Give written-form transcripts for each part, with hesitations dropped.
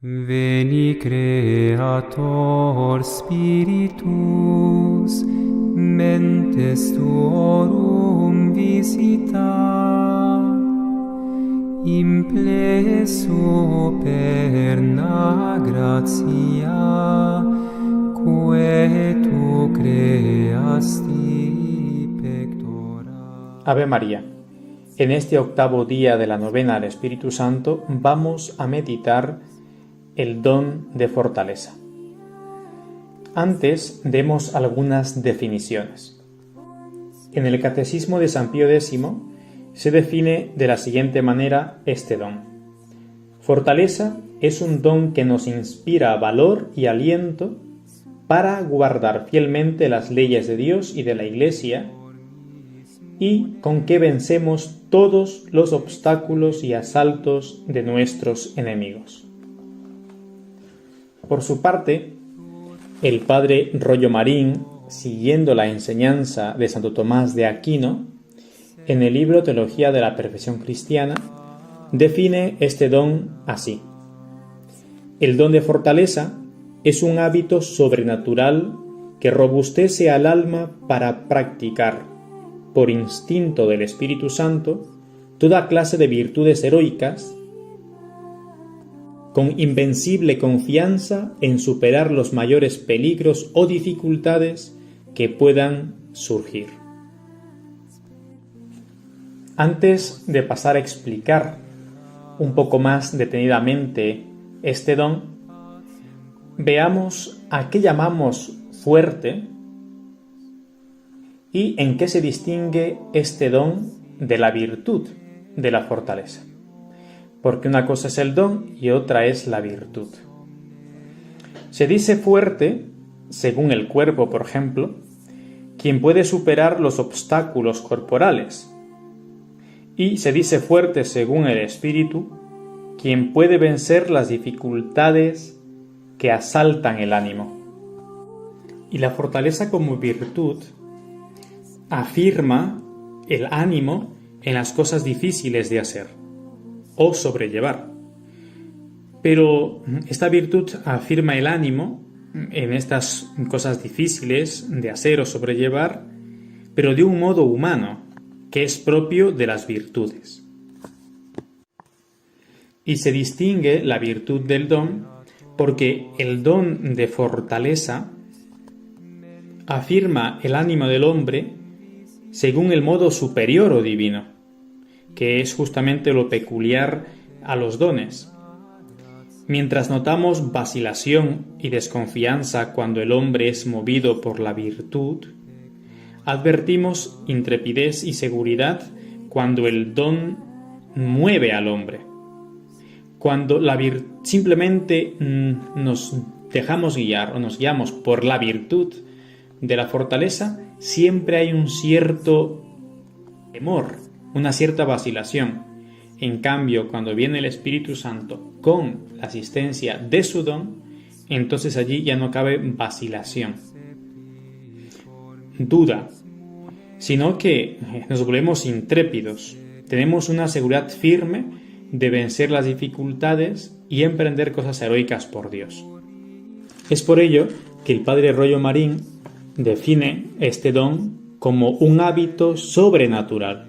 Veni Creator Spiritus, mentes tuorum visita, impleso perna gratia, quae tu creasti pectora. Ave María. En este octavo día de la novena al Espíritu Santo vamos a meditar el don de fortaleza. Antes demos algunas definiciones. En el Catecismo de San Pío X se define de la siguiente manera este don. Fortaleza es un don que nos inspira valor y aliento para guardar fielmente las leyes de Dios y de la Iglesia y con que vencemos todos los obstáculos y asaltos de nuestros enemigos. Por su parte, el padre Royo Marín, siguiendo la enseñanza de Santo Tomás de Aquino, en el libro Teología de la Perfección Cristiana, define este don así. El don de fortaleza es un hábito sobrenatural que robustece al alma para practicar, por instinto del Espíritu Santo, toda clase de virtudes heroicas, con invencible confianza en superar los mayores peligros o dificultades que puedan surgir. Antes de pasar a explicar un poco más detenidamente este don, veamos a qué llamamos fuerte y en qué se distingue este don de la virtud de la fortaleza. Porque una cosa es el don y otra es la virtud. Se dice fuerte, según el cuerpo, por ejemplo, quien puede superar los obstáculos corporales. Y se dice fuerte, según el espíritu, quien puede vencer las dificultades que asaltan el ánimo. Y la fortaleza como virtud afirma el ánimo en las cosas difíciles de hacer o sobrellevar. Pero esta virtud afirma el ánimo en estas cosas difíciles de hacer o sobrellevar, pero de un modo humano, que es propio de las virtudes. Y se distingue la virtud del don porque el don de fortaleza afirma el ánimo del hombre según el modo superior o divino, que es justamente lo peculiar a los dones. Mientras notamos vacilación y desconfianza cuando el hombre es movido por la virtud, advertimos intrepidez y seguridad cuando el don mueve al hombre. Cuando simplemente nos dejamos guiar o nos guiamos por la virtud de la fortaleza, siempre hay un cierto temor, una cierta vacilación. En cambio, cuando viene el Espíritu Santo con la asistencia de su don, entonces allí ya no cabe vacilación, duda, sino que nos volvemos intrépidos. Tenemos una seguridad firme de vencer las dificultades y emprender cosas heroicas por Dios. Es por ello que el padre Royo Marín define este don como un hábito sobrenatural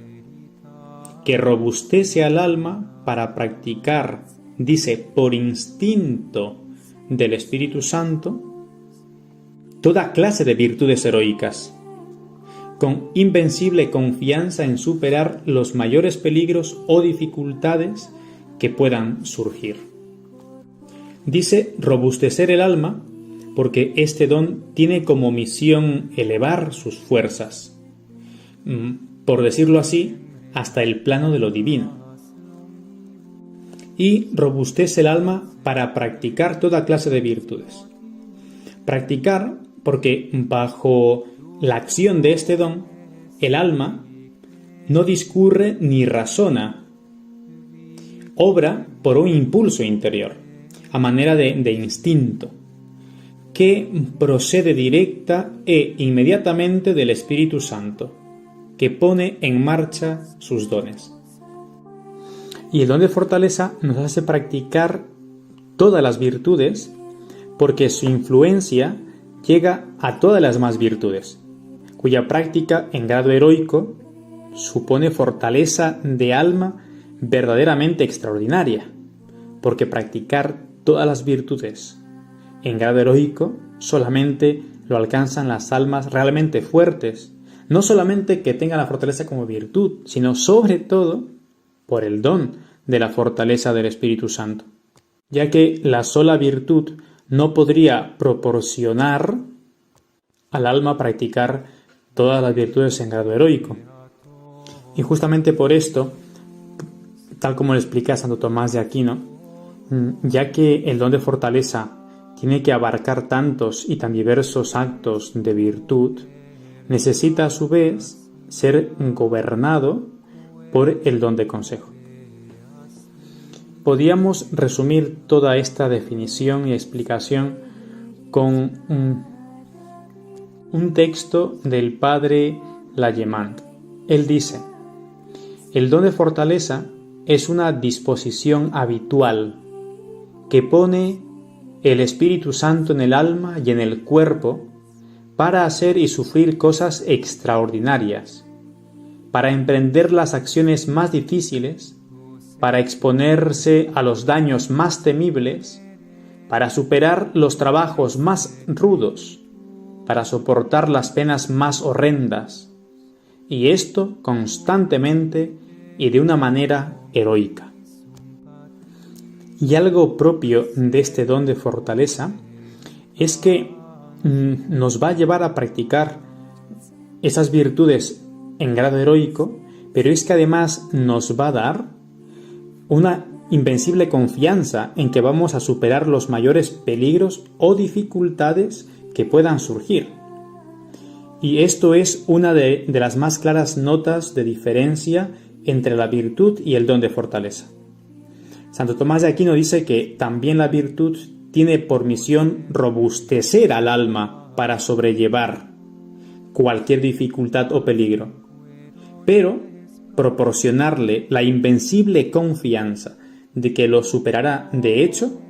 que robustece al alma para practicar, dice, por instinto del Espíritu Santo, toda clase de virtudes heroicas, con invencible confianza en superar los mayores peligros o dificultades que puedan surgir. Dice robustecer el alma porque este don tiene como misión elevar sus fuerzas, por decirlo así, hasta el plano de lo divino. Y robustece el alma para practicar toda clase de virtudes. Practicar porque bajo la acción de este don, el alma no discurre ni razona, obra por un impulso interior, a manera de instinto, que procede directa e inmediatamente del Espíritu Santo, que pone en marcha sus dones. Y el don de fortaleza nos hace practicar todas las virtudes, porque su influencia llega a todas las demás virtudes, cuya práctica en grado heroico supone fortaleza de alma verdaderamente extraordinaria, porque practicar todas las virtudes en grado heroico solamente lo alcanzan las almas realmente fuertes, no solamente que tengan la fortaleza como virtud, sino sobre todo por el don de la fortaleza del Espíritu Santo, ya que la sola virtud no podría proporcionar al alma practicar todas las virtudes en grado heroico. Y justamente por esto, tal como le explica Santo Tomás de Aquino, ya que el don de fortaleza tiene que abarcar tantos y tan diversos actos de virtud, necesita a su vez ser gobernado por el don de consejo. Podríamos resumir toda esta definición y explicación con un texto del padre Lallemant. Él dice: el don de fortaleza es una disposición habitual que pone el Espíritu Santo en el alma y en el cuerpo para hacer y sufrir cosas extraordinarias, para emprender las acciones más difíciles, para exponerse a los daños más temibles, para superar los trabajos más rudos, para soportar las penas más horrendas, y esto constantemente y de una manera heroica. Y algo propio de este don de fortaleza es que nos va a llevar a practicar esas virtudes en grado heroico, pero es que además nos va a dar una invencible confianza en que vamos a superar los mayores peligros o dificultades que puedan surgir. Y esto es una de las más claras notas de diferencia entre la virtud y el don de fortaleza. Santo Tomás de Aquino dice que también la virtud tiene por misión robustecer al alma para sobrellevar cualquier dificultad o peligro, pero proporcionarle la invencible confianza de que lo superará de hecho,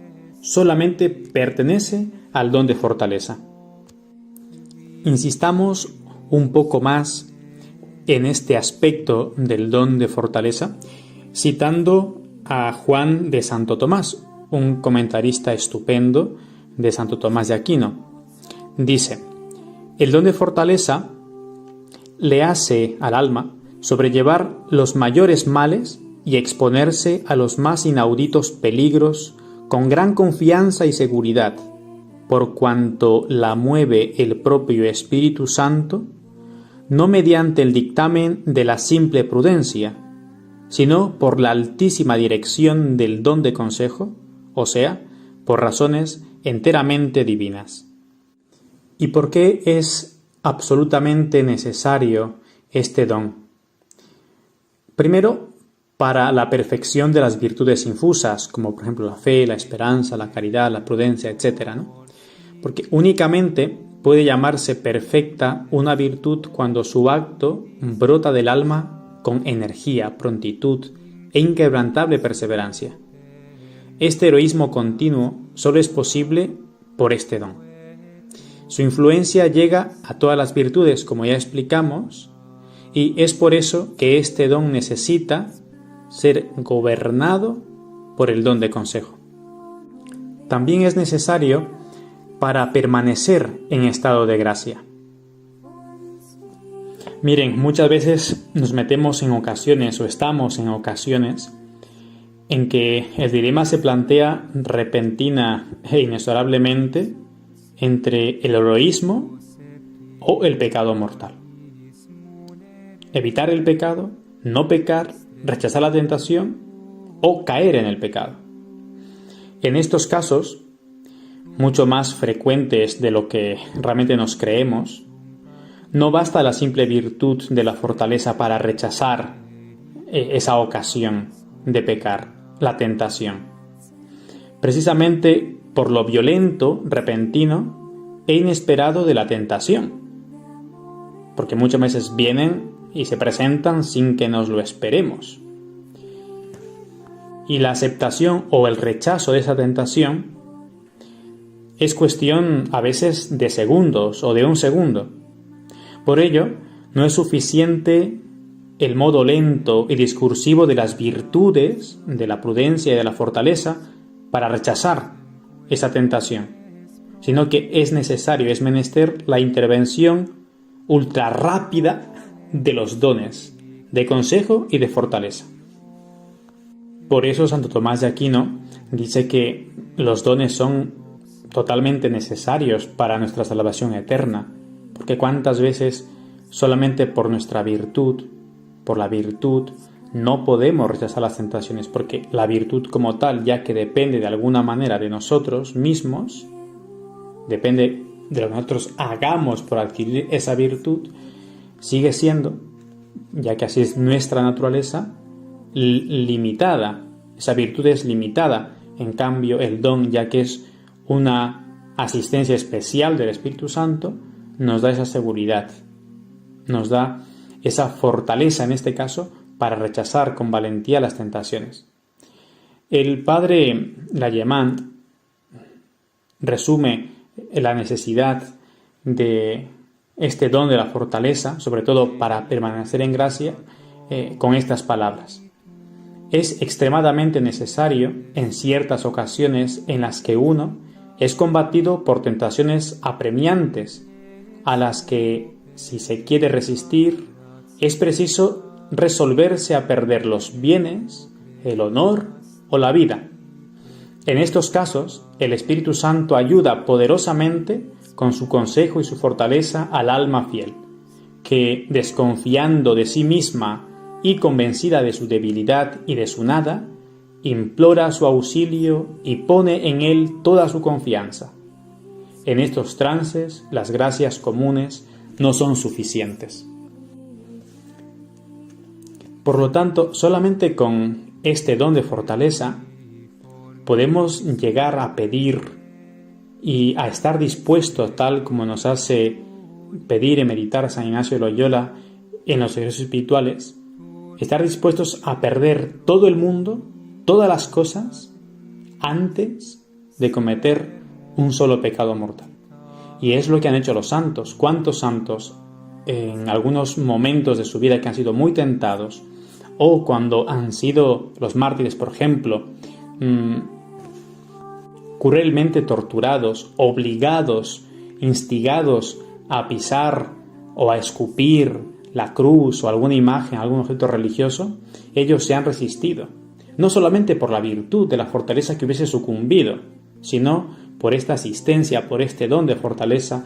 solamente pertenece al don de fortaleza. Insistamos un poco más en este aspecto del don de fortaleza, citando a Juan de Santo Tomás, un comentarista estupendo de Santo Tomás de Aquino. Dice: el don de fortaleza le hace al alma sobrellevar los mayores males y exponerse a los más inauditos peligros con gran confianza y seguridad, por cuanto la mueve el propio Espíritu Santo, no mediante el dictamen de la simple prudencia, sino por la altísima dirección del don de consejo, o sea, por razones enteramente divinas. ¿Y por qué es absolutamente necesario este don? Primero, para la perfección de las virtudes infusas, como por ejemplo la fe, la esperanza, la caridad, la prudencia, etc., ¿no? Porque únicamente puede llamarse perfecta una virtud cuando su acto brota del alma con energía, prontitud e inquebrantable perseverancia. Este heroísmo continuo solo es posible por este don. Su influencia llega a todas las virtudes, como ya explicamos, y es por eso que este don necesita ser gobernado por el don de consejo. También es necesario para permanecer en estado de gracia. Miren, muchas veces nos metemos en ocasiones o estamos en ocasiones en que el dilema se plantea repentina e inexorablemente entre el heroísmo o el pecado mortal. Evitar el pecado, no pecar, rechazar la tentación o caer en el pecado. En estos casos, mucho más frecuentes de lo que realmente nos creemos, no basta la simple virtud de la fortaleza para rechazar esa ocasión de pecar, la tentación. Precisamente por lo violento, repentino e inesperado de la tentación. Porque muchas veces vienen y se presentan sin que nos lo esperemos. Y la aceptación o el rechazo de esa tentación es cuestión a veces de segundos o de un segundo. Por ello, no es suficiente el modo lento y discursivo de las virtudes, de la prudencia y de la fortaleza para rechazar esa tentación, sino que es necesario, es menester la intervención ultra rápida de los dones, de consejo y de fortaleza. Por eso Santo Tomás de Aquino dice que los dones son totalmente necesarios para nuestra salvación eterna, porque cuántas veces solamente por nuestra virtud, por la virtud, no podemos rechazar las tentaciones, porque la virtud como tal, ya que depende de alguna manera de nosotros mismos, depende de lo que nosotros hagamos por adquirir esa virtud, sigue siendo, ya que así es nuestra naturaleza, limitada. Esa virtud es limitada. En cambio, el don, ya que es una asistencia especial del Espíritu Santo, nos da esa seguridad, nos da esa fortaleza, en este caso, para rechazar con valentía las tentaciones. El padre Lallemán resume la necesidad de este don de la fortaleza, sobre todo para permanecer en gracia, con estas palabras. Es extremadamente necesario en ciertas ocasiones en las que uno es combatido por tentaciones apremiantes, a las que, si se quiere resistir, es preciso resolverse a perder los bienes, el honor o la vida. En estos casos, el Espíritu Santo ayuda poderosamente con su consejo y su fortaleza al alma fiel, que, desconfiando de sí misma y convencida de su debilidad y de su nada, implora su auxilio y pone en él toda su confianza. En estos trances, las gracias comunes no son suficientes. Por lo tanto, solamente con este don de fortaleza podemos llegar a pedir y a estar dispuestos, tal como nos hace pedir y meditar San Ignacio de Loyola en los ejercicios espirituales, estar dispuestos a perder todo el mundo, todas las cosas, antes de cometer un solo pecado mortal. Y es lo que han hecho los santos. ¿Cuántos santos en algunos momentos de su vida que han sido muy tentados, o cuando han sido los mártires, por ejemplo, cruelmente torturados, obligados, instigados a pisar o a escupir la cruz o alguna imagen, algún objeto religioso, ellos se han resistido, no solamente por la virtud de la fortaleza que hubiese sucumbido, sino por esta asistencia, por este don de fortaleza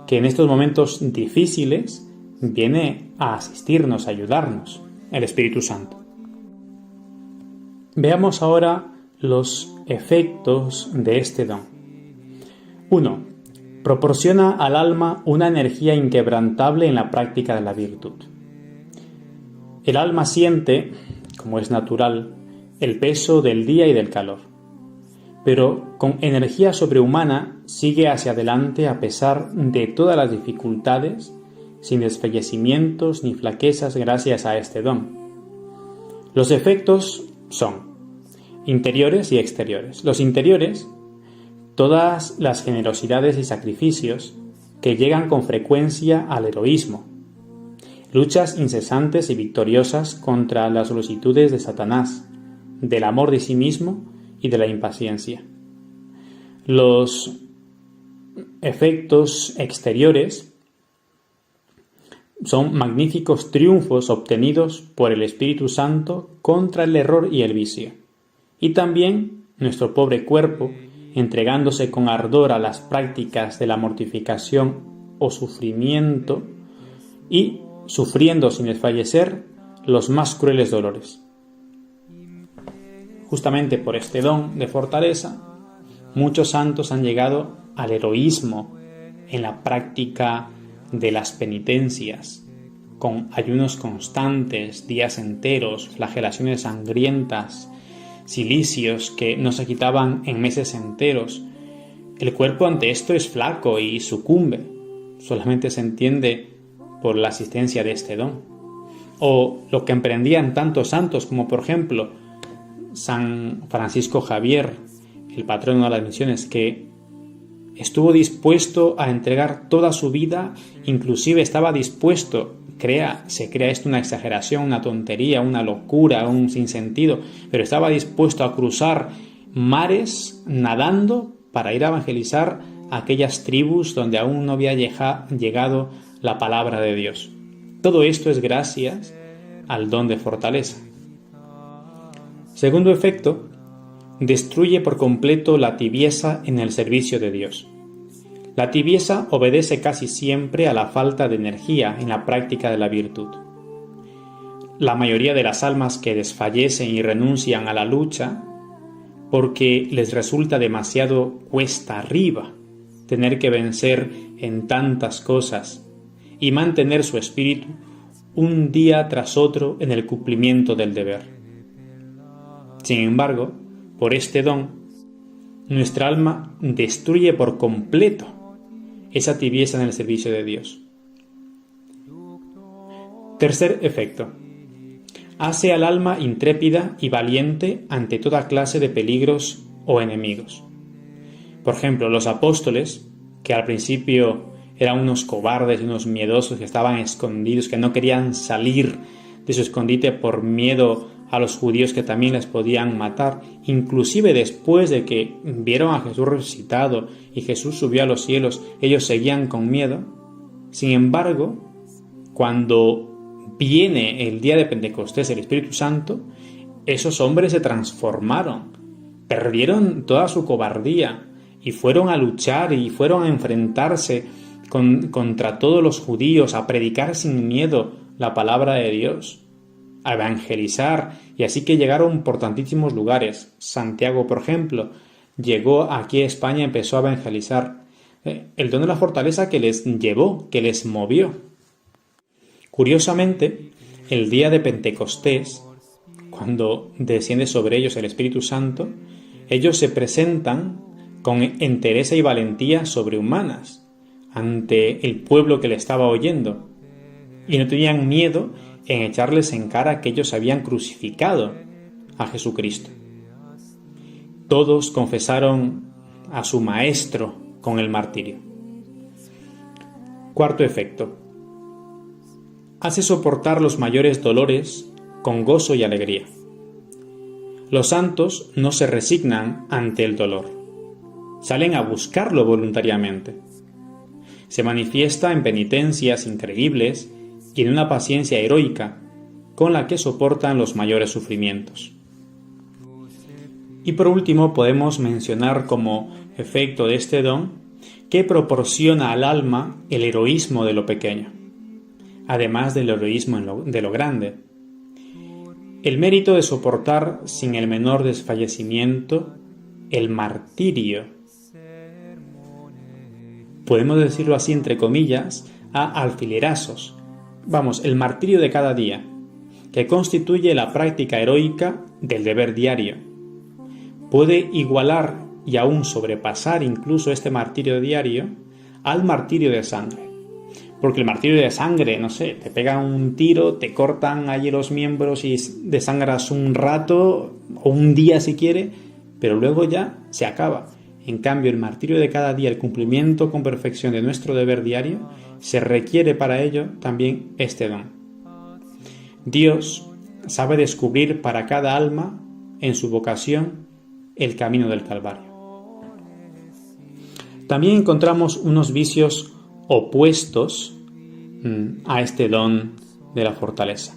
que en estos momentos difíciles viene a asistirnos, a ayudarnos, el Espíritu Santo. Veamos ahora los efectos de este don. 1. Proporciona al alma una energía inquebrantable en la práctica de la virtud. El alma siente, como es natural, el peso del día y del calor, pero con energía sobrehumana sigue hacia adelante a pesar de todas las dificultades, sin desfallecimientos ni flaquezas gracias a este don. Los efectos son interiores y exteriores. Los interiores, todas las generosidades y sacrificios que llegan con frecuencia al heroísmo, luchas incesantes y victoriosas contra las solicitudes de Satanás, del amor de sí mismo y de la impaciencia. Los efectos exteriores son magníficos triunfos obtenidos por el Espíritu Santo contra el error y el vicio. Y también nuestro pobre cuerpo, entregándose con ardor a las prácticas de la mortificación o sufrimiento y sufriendo sin desfallecer los más crueles dolores. Justamente por este don de fortaleza, muchos santos han llegado al heroísmo en la práctica de las penitencias, con ayunos constantes, días enteros, flagelaciones sangrientas, cilicios que no se quitaban en meses enteros. El cuerpo ante esto es flaco y sucumbe, solamente se entiende por la asistencia de este don. O lo que emprendían tantos santos como, por ejemplo, San Francisco Javier, el patrono de las misiones, que estuvo dispuesto a entregar toda su vida, inclusive estaba dispuesto, se crea esto una exageración, una tontería, una locura, un sinsentido, pero estaba dispuesto a cruzar mares nadando para ir a evangelizar a aquellas tribus donde aún no había llegado la palabra de Dios. Todo esto es gracias al don de fortaleza. Segundo efecto, destruye por completo la tibieza en el servicio de Dios. La tibieza obedece casi siempre a la falta de energía en la práctica de la virtud. La mayoría de las almas que desfallecen y renuncian a la lucha porque les resulta demasiado cuesta arriba tener que vencer en tantas cosas y mantener su espíritu un día tras otro en el cumplimiento del deber. Sin embargo, por este don, nuestra alma destruye por completo esa tibieza en el servicio de Dios. Tercer efecto. Hace al alma intrépida y valiente ante toda clase de peligros o enemigos. Por ejemplo, los apóstoles, que al principio eran unos cobardes y unos miedosos que estaban escondidos, que no querían salir de su escondite por miedo a los judíos que también les podían matar, inclusive después de que vieron a Jesús resucitado y Jesús subió a los cielos, ellos seguían con miedo. Sin embargo, cuando viene el día de Pentecostés, el Espíritu Santo, esos hombres se transformaron, perdieron toda su cobardía y fueron a luchar y fueron a enfrentarse contra todos los judíos, a predicar sin miedo la palabra de Dios, a evangelizar, y así que llegaron por tantísimos lugares. Santiago, por ejemplo, llegó aquí a España y empezó a evangelizar. El don de la fortaleza que les llevó, que les movió. Curiosamente, el día de Pentecostés, cuando desciende sobre ellos el Espíritu Santo, ellos se presentan con entereza y valentía sobrehumanas ante el pueblo que le estaba oyendo, y no tenían miedo en echarles en cara que ellos habían crucificado a Jesucristo. Todos confesaron a su Maestro con el martirio. Cuarto efecto. Hace soportar los mayores dolores con gozo y alegría. Los santos no se resignan ante el dolor. Salen a buscarlo voluntariamente. Se manifiesta en penitencias increíbles y en una paciencia heroica con la que soportan los mayores sufrimientos. Y por último podemos mencionar como efecto de este don que proporciona al alma el heroísmo de lo pequeño, además del heroísmo de lo grande. El mérito de soportar sin el menor desfallecimiento el martirio, podemos decirlo así entre comillas, a alfilerazos. Vamos, el martirio de cada día, que constituye la práctica heroica del deber diario. Puede igualar y aún sobrepasar incluso este martirio diario al martirio de sangre. Porque el martirio de sangre, no sé, te pegan un tiro, te cortan allí los miembros y desangras un rato o un día si quiere, pero luego ya se acaba. En cambio, el martirio de cada día, el cumplimiento con perfección de nuestro deber diario, se requiere para ello también este don. Dios sabe descubrir para cada alma, en su vocación, el camino del Calvario. También encontramos unos vicios opuestos a este don de la fortaleza.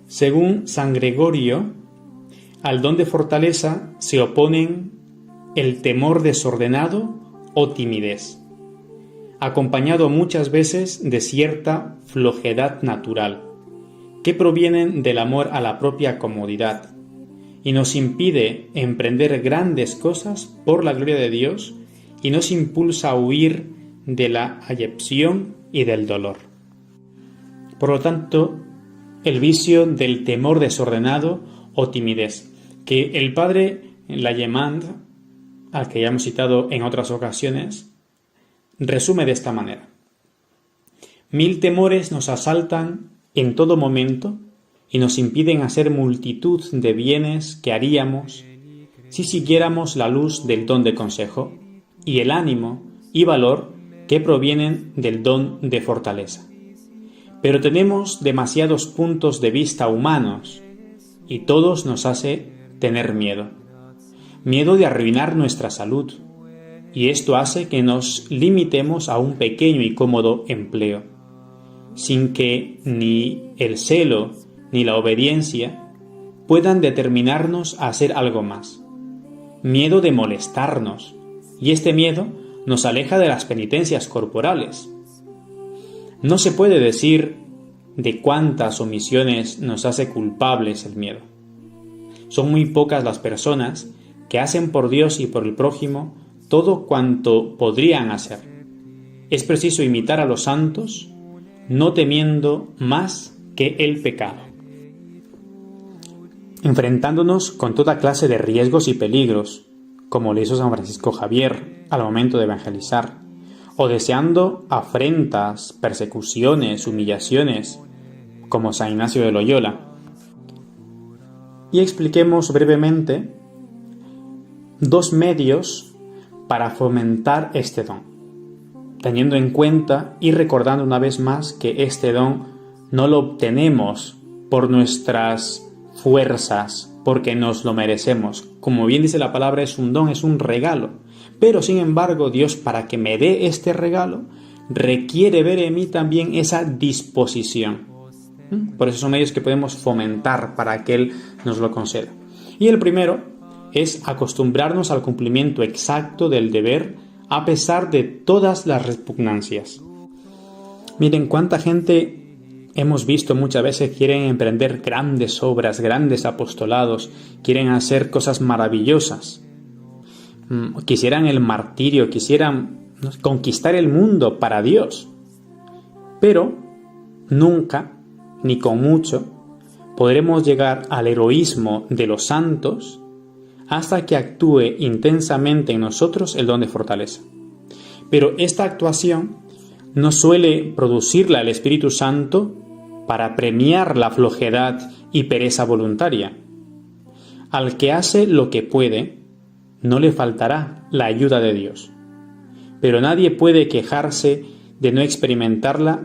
Según San Gregorio, al don de fortaleza se oponen el temor desordenado o timidez, acompañado muchas veces de cierta flojedad natural, que provienen del amor a la propia comodidad, y nos impide emprender grandes cosas por la gloria de Dios y nos impulsa a huir de la ayepción y del dolor. Por lo tanto, el vicio del temor desordenado o timidez, que el padre Lallemant, al que ya hemos citado en otras ocasiones, resume de esta manera: 1000 temores nos asaltan en todo momento y nos impiden hacer multitud de bienes que haríamos si siguiéramos la luz del don de consejo y el ánimo y valor que provienen del don de fortaleza. Pero tenemos demasiados puntos de vista humanos y todos nos hace tener miedo. Miedo de arruinar nuestra salud, y esto hace que nos limitemos a un pequeño y cómodo empleo, sin que ni el celo ni la obediencia puedan determinarnos a hacer algo más. Miedo de molestarnos, y este miedo nos aleja de las penitencias corporales. No se puede decir de cuántas omisiones nos hace culpables el miedo. Son muy pocas las personas que hacen por Dios y por el prójimo todo cuanto podrían hacer. Es preciso imitar a los santos, no temiendo más que el pecado. Enfrentándonos con toda clase de riesgos y peligros, como le hizo San Francisco Javier al momento de evangelizar, o deseando afrentas, persecuciones, humillaciones, como San Ignacio de Loyola. Y expliquemos brevemente 2 medios para fomentar este don, teniendo en cuenta y recordando una vez más que este don no lo obtenemos por nuestras fuerzas, porque nos lo merecemos. Como bien dice la palabra, es un don, es un regalo. Pero sin embargo, Dios, para que me dé este regalo, requiere ver en mí también esa disposición. Por eso son medios que podemos fomentar para que Él nos lo conceda. Y el primero es acostumbrarnos al cumplimiento exacto del deber a pesar de todas las repugnancias. Miren cuánta gente hemos visto muchas veces quieren emprender grandes obras, grandes apostolados, quieren hacer cosas maravillosas. Quisieran el martirio, quisieran conquistar el mundo para Dios. Pero nunca, ni con mucho, podremos llegar al heroísmo de los santos hasta que actúe intensamente en nosotros el don de fortaleza. Pero esta actuación no suele producirla el Espíritu Santo para premiar la flojedad y pereza voluntaria. Al que hace lo que puede, no le faltará la ayuda de Dios. Pero nadie puede quejarse de no experimentarla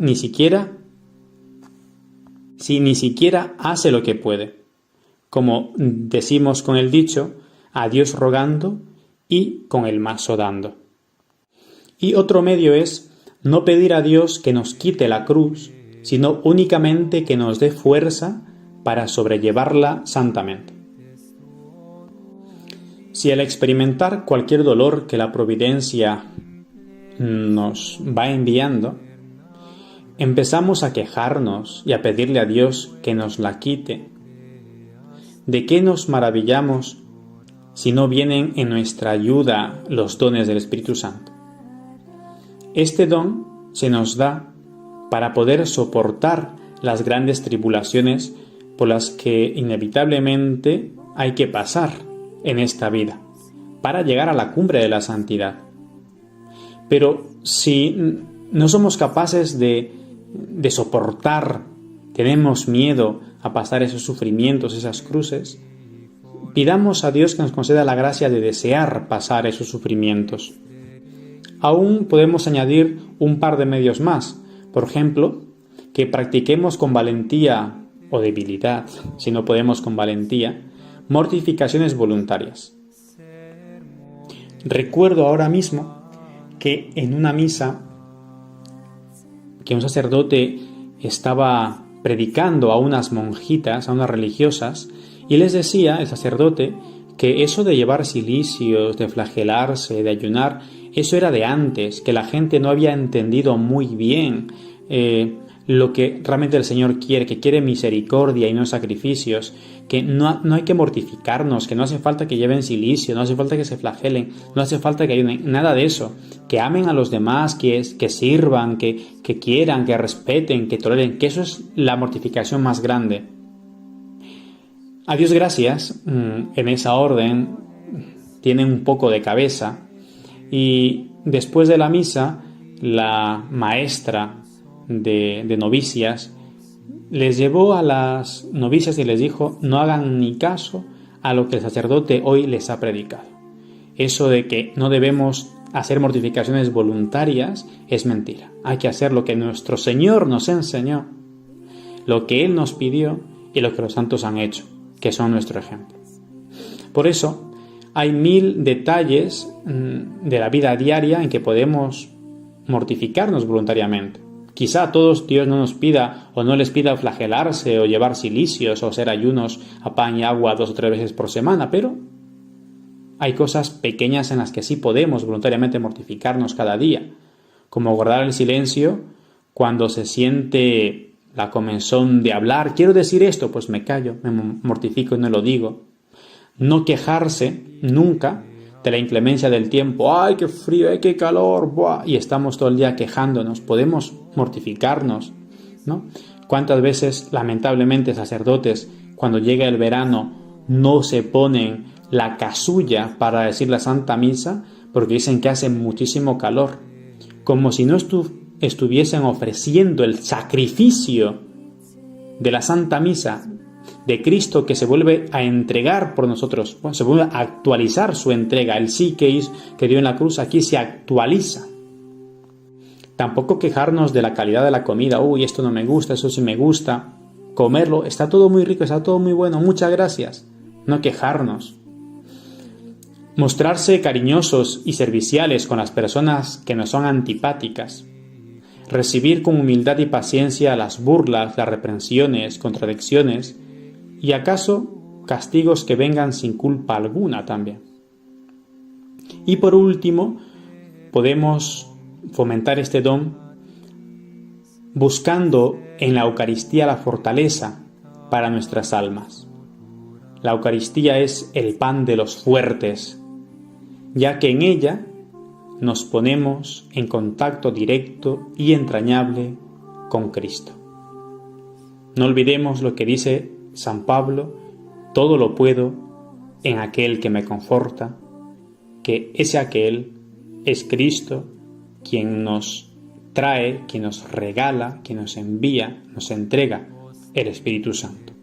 si ni siquiera hace lo que puede. Como decimos con el dicho, a Dios rogando y con el mazo dando. Y otro medio es no pedir a Dios que nos quite la cruz, sino únicamente que nos dé fuerza para sobrellevarla santamente. Si al experimentar cualquier dolor que la providencia nos va enviando, empezamos a quejarnos y a pedirle a Dios que nos la quite, ¿de qué nos maravillamos si no vienen en nuestra ayuda los dones del Espíritu Santo? Este don se nos da para poder soportar las grandes tribulaciones por las que inevitablemente hay que pasar en esta vida, para llegar a la cumbre de la santidad. Pero si no somos capaces de soportar, tenemos miedo a pasar esos sufrimientos, esas cruces, pidamos a Dios que nos conceda la gracia de desear pasar esos sufrimientos. Aún podemos añadir un par de medios más. Por ejemplo, que practiquemos con valentía o debilidad, si no podemos con valentía, mortificaciones voluntarias. Recuerdo ahora mismo que en una misa que un sacerdote estaba predicando a unas monjitas, a unas religiosas, y les decía el sacerdote que eso de llevar cilicios, de flagelarse, de ayunar, eso era de antes, que la gente no había entendido muy bien lo que realmente el Señor quiere, que quiere misericordia y no sacrificios, que no hay que mortificarnos, que no hace falta que lleven cilicio, no hace falta que se flagelen, no hace falta que ayuden, nada de eso, que amen a los demás, que sirvan, que quieran, que respeten, que toleren, que eso es la mortificación más grande. A Dios gracias, en esa orden tiene un poco de cabeza, y después de la misa, la maestra de novicias les llevó a las novicias y les dijo: no hagan ni caso a lo que el sacerdote hoy les ha predicado. Eso de que no debemos hacer mortificaciones voluntarias es mentira. Hay que hacer lo que nuestro Señor nos enseñó, lo que Él nos pidió y lo que los santos han hecho, que son nuestro ejemplo. Por eso hay 1000 detalles de la vida diaria en que podemos mortificarnos voluntariamente. Quizá a todos Dios no nos pida o no les pida flagelarse o llevar cilicios o hacer ayunos a pan y agua 2 o 3 veces por semana, pero hay cosas pequeñas en las que sí podemos voluntariamente mortificarnos cada día, como guardar el silencio cuando se siente la comezón de hablar. Quiero decir esto, pues me callo, me mortifico y no lo digo. No quejarse nunca de la inclemencia del tiempo. ¡Ay, qué frío! ¡Ay, qué calor! ¡Buah! Y estamos todo el día quejándonos. Podemos mortificarnos, ¿no? ¿Cuántas veces, lamentablemente, sacerdotes, cuando llega el verano, no se ponen la casulla para decir la Santa Misa porque dicen que hace muchísimo calor? Como si no estuviesen ofreciendo el sacrificio de la Santa Misa de Cristo, que se vuelve a entregar por nosotros. Bueno, se vuelve a actualizar su entrega. El sí que dio en la cruz aquí se actualiza. Tampoco quejarnos de la calidad de la comida. Uy, esto no me gusta, eso sí me gusta. Comerlo, está todo muy rico, está todo muy bueno, muchas gracias. No quejarnos. Mostrarse cariñosos y serviciales con las personas que nos son antipáticas. Recibir con humildad y paciencia las burlas, las reprensiones, contradicciones y acaso castigos que vengan sin culpa alguna también. Y por último, podemos fomentar este don buscando en la Eucaristía la fortaleza para nuestras almas. La Eucaristía es el pan de los fuertes, ya que en ella nos ponemos en contacto directo y entrañable con Cristo. No olvidemos lo que dice San Pablo: todo lo puedo en aquel que me conforta, que ese aquel es Cristo, quien nos trae, quien nos regala, quien nos envía, nos entrega el Espíritu Santo.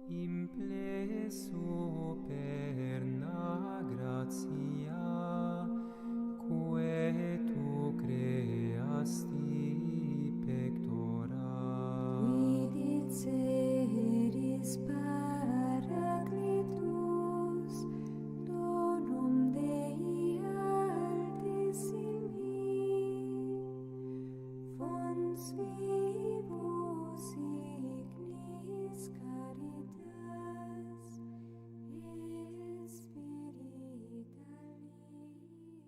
Impleso perna gratia, quae tu creasti pectora. Vidit seris Paracletus, donum Dei altissimi, fons